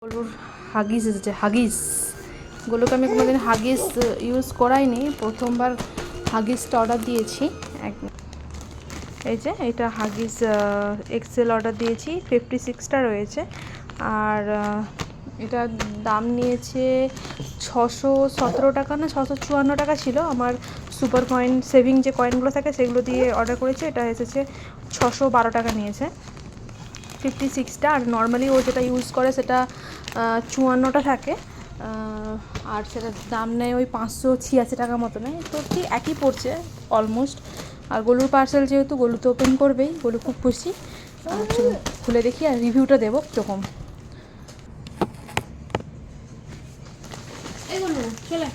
গরুর হাগিস এসেছে, হাগিস। গোলুকে আমি কোনোদিন হাগিস ইউজ করাইনি, প্রথমবার হাগিসটা অর্ডার দিয়েছি। এই যে এটা হাগিস এক্সেল অর্ডার দিয়েছি, 56টা রয়েছে। আর এটার দাম নিয়েছে 617 টাকা না 654 টাকা ছিল। আমার সুপার কয়েন সেভিং যে কয়েনগুলো থাকে সেগুলো দিয়ে অর্ডার করেছে। এটা এসেছে 612 টাকা নিয়েছে 56টা। আর নর্মালি ও যেটা ইউজ করে সেটা 54টা থাকে, আর সেটার দাম নেয় ওই 586 টাকা মতো নেয়। তো ঠিক একই পড়ছে অলমোস্ট। আর গলুর পার্সেল যেহেতু, গলু তো ওপেন করবেই, গলু খুব খুশি। চলুন খুলে দেখি আর রিভিউটা দেবো কীরকম। এই গলু চলে,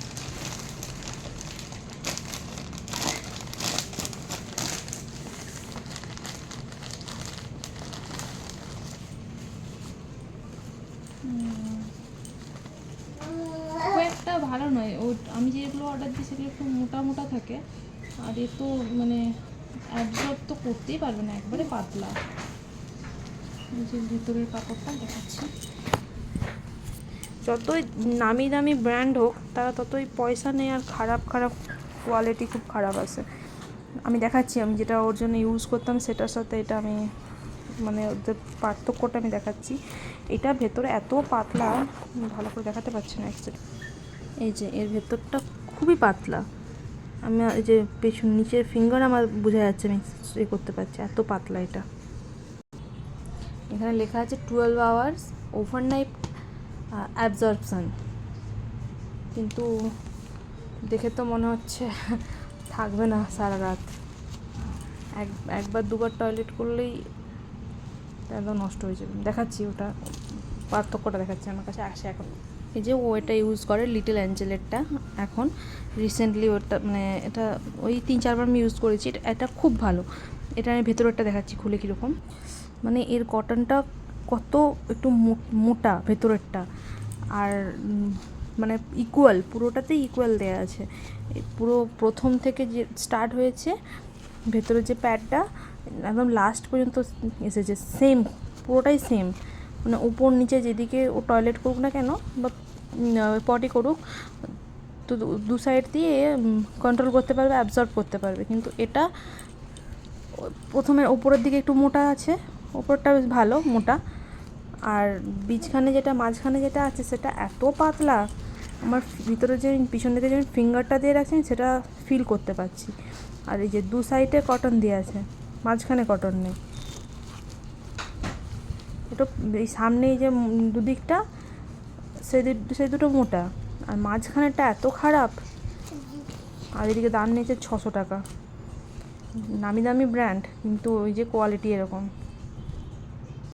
খুব একটা ভালো নয়। ও আমি যেগুলো অর্ডার দিই সেগুলো একটু মোটা মোটা থাকে, আর এ তো মানে অ্যাবজর্ব তো করতেই পারবে না, একবারে পাতলা। যে ভিতরের কাপড়টা দেখাচ্ছি, যতই নামি দামি ব্র্যান্ড হোক তারা ততই পয়সা নেই, আর খারাপ খারাপ কোয়ালিটি খুব খারাপ আসে। আমি দেখাচ্ছি, আমি যেটা ওর জন্য ইউজ করতাম সেটার সাথে এটা আমি মানে ওদের পার্থক্যটা আমি দেখাচ্ছি। এটা ভেতরে এত পাতলা, ভালো করে দেখাতে পারছি না অ্যাকচুয়ালি। এই যে এর ভেতরটা খুবই পাতলা, আমি এই যে পেছন নিচের ফিঙ্গার আমার বোঝা যাচ্ছে, আমি করতে পারছি, এত পাতলা এটা। এখানে লেখা আছে 12 আওয়ার্স ওভারনাইট অ্যাবজর্পশন, কিন্তু দেখে তো মনে হচ্ছে থাকবে না সারা রাত। একবার দুবার টয়লেট করলেই একদম নষ্ট হয়ে যাবে। দেখাচ্ছি ওটা, পার্থক্যটা দেখাচ্ছি, আমার কাছে আসে এখন। এই যে ও এটা ইউজ করে লিটল অ্যাঞ্জেলেরটা, এখন রিসেন্টলি ওটা মানে এটা ওই 3-4বার আমি ইউজ করেছি। এটা খুব ভালো। এটা আমি ভেতরেরটা দেখাচ্ছি খুলে কীরকম, মানে এর কটনটা কত একটু মোটা ভেতরেরটা, আর মানে ইকুয়াল, পুরোটাতেই ইকুয়াল দেওয়া আছে। পুরো প্রথম থেকে যে স্টার্ট হয়েছে ভেতরের যে প্যাডটা একদম লাস্ট পর্যন্ত এসেছে সেম, পুরোটাই সেম। মানে উপর নিচে যেদিকে ও টয়লেট করুক না কেন বা পটি করুক, তো দু সাইড দিয়ে কন্ট্রোল করতে পারবে, অ্যাবজর্ব করতে পারবে। কিন্তু এটা প্রথমে ওপরের দিকে একটু মোটা আছে, ওপরটা বেশ ভালো মোটা, আর মাঝখানে যেটা আছে সেটা এত পাতলা, আমার ভিতরে যে পিছন দিকে যে ফিঙ্গারটা দিয়ে রাখছি সেটা ফিল করতে পারছি। আর এই যে দু সাইডে কটন দিয়ে আছে, মাঝখানে কটন নেই। এটা এই সামনে এই যে দুদিকটা সেই দুটো মোটা, আর মাঝখানেরটা এত খারাপ। আর এদিকে দাম নিয়েছে 600 টাকা, নামি দামি ব্র্যান্ড, কিন্তু ওই যে কোয়ালিটি এরকম।